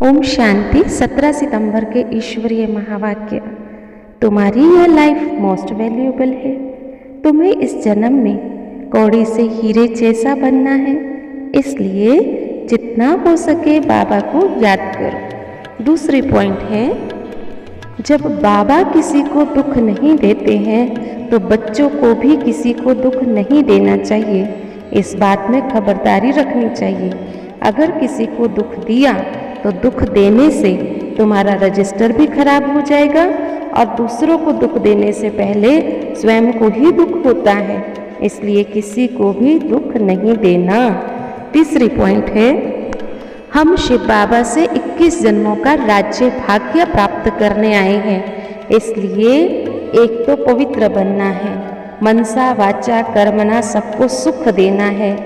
ओम शांति। 17 सितंबर के ईश्वरीय महावाक्य। तुम्हारी यह लाइफ मोस्ट वैल्यूएबल है। तुम्हें इस जन्म में कौड़ी से हीरे जैसा बनना है, इसलिए जितना हो सके बाबा को याद करो। दूसरी पॉइंट है, जब बाबा किसी को दुख नहीं देते हैं तो बच्चों को भी किसी को दुख नहीं देना चाहिए। इस बात में खबरदारी रखनी चाहिए। अगर किसी को दुख दिया तो दुख देने से तुम्हारा रजिस्टर भी खराब हो जाएगा और दूसरों को दुख देने से पहले स्वयं को ही दुख होता है, इसलिए किसी को भी दुख नहीं देना। तीसरी पॉइंट है, हम शिव बाबा से 21 जन्मों का राज्य भाग्य प्राप्त करने आए हैं, इसलिए एक तो पवित्र बनना है, मनसा वाचा कर्मणा सबको सुख देना है।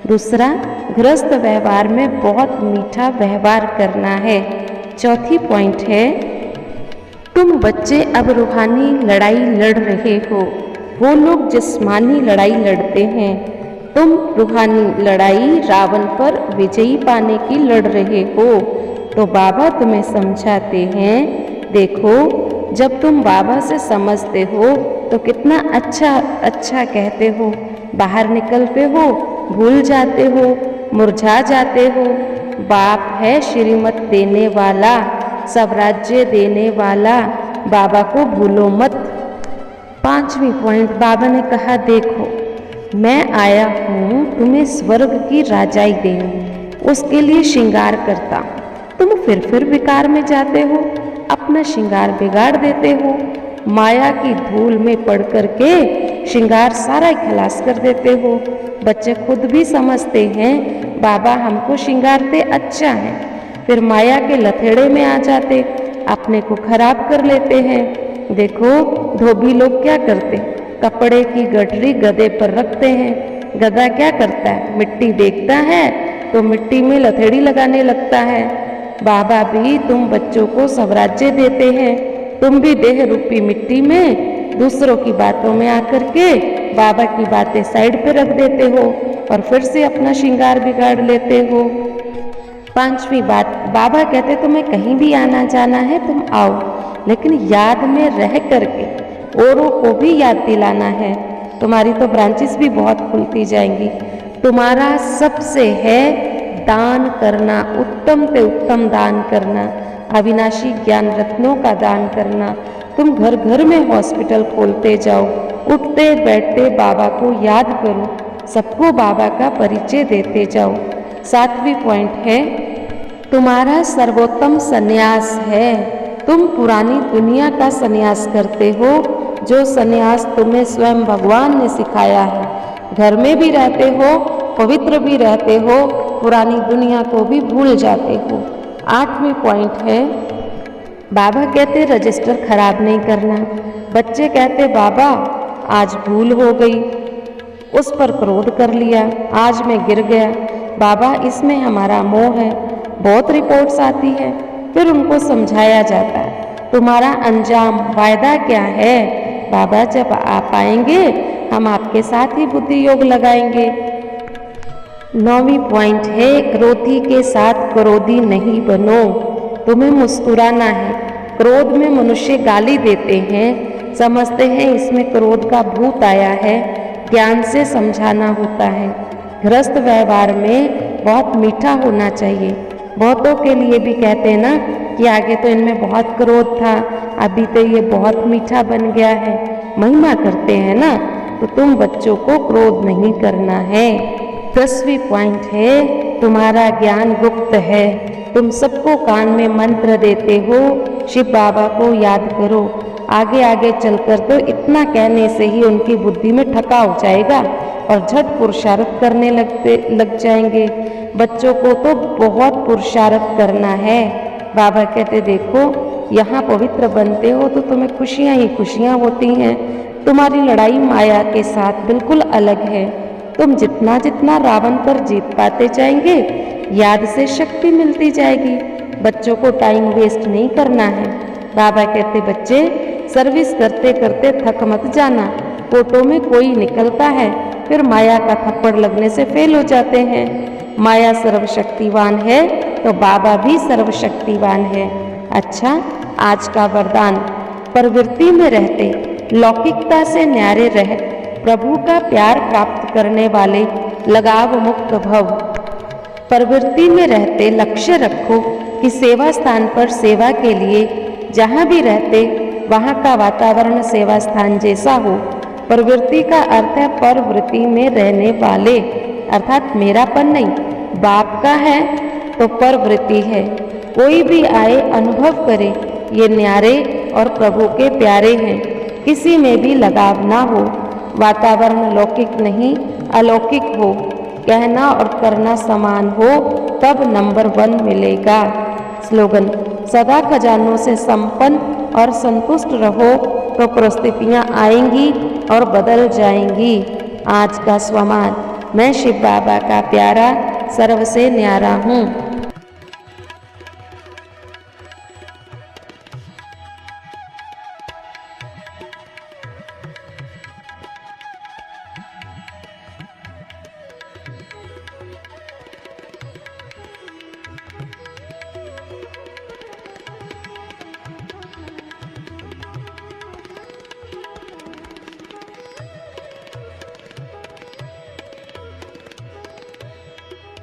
दूसरा, गृहस्थ व्यवहार में बहुत मीठा व्यवहार करना है। चौथी पॉइंट है, तुम बच्चे अब रूहानी लड़ाई लड़ रहे हो, वो लोग जिस्मानी लड़ाई लड़ते हैं। तुम रूहानी लड़ाई रावण पर विजयी पाने की लड़ रहे हो। तो बाबा तुम्हें समझाते हैं, देखो जब तुम बाबा से समझते हो तो कितना अच्छा कहते हो, बाहर निकलते हो भूल जाते हो, मुरझा जाते हो। बाप है श्रीमत देने वाला, सब राज्य देने वाला, बाबा को भूलो मत। पांचवी पॉइंट, बाबा ने कहा, देखो मैं आया हूँ तुम्हें स्वर्ग की राजाई देने, उसके लिए श्रृंगार करता। तुम फिर विकार में जाते हो, अपना श्रृंगार बिगाड़ देते हो, माया की धूल में पड़ करके श्रृंगार सारा खलास कर देते हो। बच्चे खुद भी समझते हैं बाबा हमको श्रृंगारते अच्छा है, फिर माया के लथेड़े में आ जाते, अपने को खराब कर लेते हैं। देखो धोबी लोग क्या करते, कपड़े की गठरी गधे पर रखते हैं। गधा क्या करता है, मिट्टी देखता है तो मिट्टी में लथेड़ी लगाने लगता है। बाबा भी तुम बच्चों को स्वराज्य देते हैं, तुम भी देह रूपी मिट्टी में दूसरों की बातों में आकर के बाबा की बातें साइड पे रख देते हो और फिर से अपना श्रृंगार बिगाड़ लेते हो। पांचवी बात, बाबा कहते तुम्हें कहीं भी आना जाना है तुम आओ, लेकिन याद में रह करके औरों को भी याद दिलाना है। तुम्हारी तो ब्रांचेस भी बहुत खुलती जाएंगी। तुम्हारा सबसे है दान करना, उत्तम से उत्तम दान करना, अविनाशी ज्ञान रत्नों का दान करना। तुम घर घर में हॉस्पिटल खोलते जाओ, उठते बैठते बाबा को याद करो, सबको बाबा का परिचय देते जाओ। सातवीं पॉइंट है, तुम्हारा सर्वोत्तम संन्यास है। तुम पुरानी दुनिया का संन्यास करते हो, जो संन्यास तुम्हें स्वयं भगवान ने सिखाया है। घर में भी रहते हो, पवित्र भी रहते हो, पुरानी दुनिया को भी भूल जाते हो। आठवीं पॉइंट है, बाबा कहते रजिस्टर खराब नहीं करना। बच्चे कहते बाबा आज भूल हो गई, उस पर क्रोध कर लिया, आज मैं गिर गया। बाबा इसमें हमारा मोह है। बहुत रिपोर्ट्स आती है, फिर उनको समझाया जाता है तुम्हारा अंजाम वायदा क्या है। बाबा जब आप आएंगे हम आपके साथ ही बुद्धि योग लगाएंगे। 9वीं पॉइंट है, क्रोधी के साथ क्रोधी नहीं बनो। तुम्हें मुस्कुराना है। क्रोध में मनुष्य गाली देते हैं, समझते हैं इसमें क्रोध का भूत आया है, ज्ञान से समझाना होता है। गृहस्थ व्यवहार में बहुत मीठा होना चाहिए। बहुतों के लिए भी कहते हैं ना कि आगे तो इनमें बहुत क्रोध था, अभी तो ये बहुत मीठा बन गया है, महिमा करते हैं ना। तो तुम बच्चों को क्रोध नहीं करना है। 10वीं पॉइंट है, तुम्हारा ज्ञान गुप्त है। तुम सबको कान में मंत्र देते हो, शिव बाबा को याद करो। आगे आगे चलकर तो इतना कहने से ही उनकी बुद्धि में ठका हो जाएगा और झट पुरुषार्थ करने लग जाएंगे। बच्चों को तो बहुत पुरुषार्थ करना है। बाबा कहते देखो यहाँ पवित्र बनते हो तो तुम्हें खुशियाँ ही खुशियाँ होती हैं। तुम्हारी लड़ाई माया के साथ बिल्कुल अलग है। तुम जितना जितना रावण पर जीत पाते जाएंगे, याद से शक्ति मिलती जाएगी। बच्चों को टाइम वेस्ट नहीं करना है। बाबा कहते बच्चे सर्विस करते करते थक मत जाना। फोटो में कोई निकलता है, फिर माया का थप्पड़ लगने से फेल हो जाते हैं। माया सर्वशक्तिवान है, तो बाबा भी सर्वशक्तिवान है। अच्छा, आज का वरदान, प्रवृत्ति में रहते लौकिकता से न्यारे रह प्रभु का प्यार प्राप्त करने वाले लगाव मुक्त भव। प्रवृत्ति में रहते लक्ष्य रखो कि सेवा स्थान पर सेवा के लिए जहाँ भी रहते वहाँ का वातावरण सेवा स्थान जैसा हो। प्रवृत्ति का अर्थ है परवृत्ति में रहने वाले, अर्थात मेरापन नहीं, बाप का है तो परवृत्ति है। कोई भी आए अनुभव करे ये न्यारे और प्रभु के प्यारे हैं, किसी में भी लगाव ना हो। वातावरण लौकिक नहीं अलौकिक हो, कहना और करना समान हो, तब नंबर 1 मिलेगा। स्लोगन, सदा खजानों से संपन्न और संतुष्ट रहो तो परिस्थितियाँ आएंगी और बदल जाएंगी। आज का स्वमान, मैं शिव बाबा का प्यारा सर्व से न्यारा हूँ।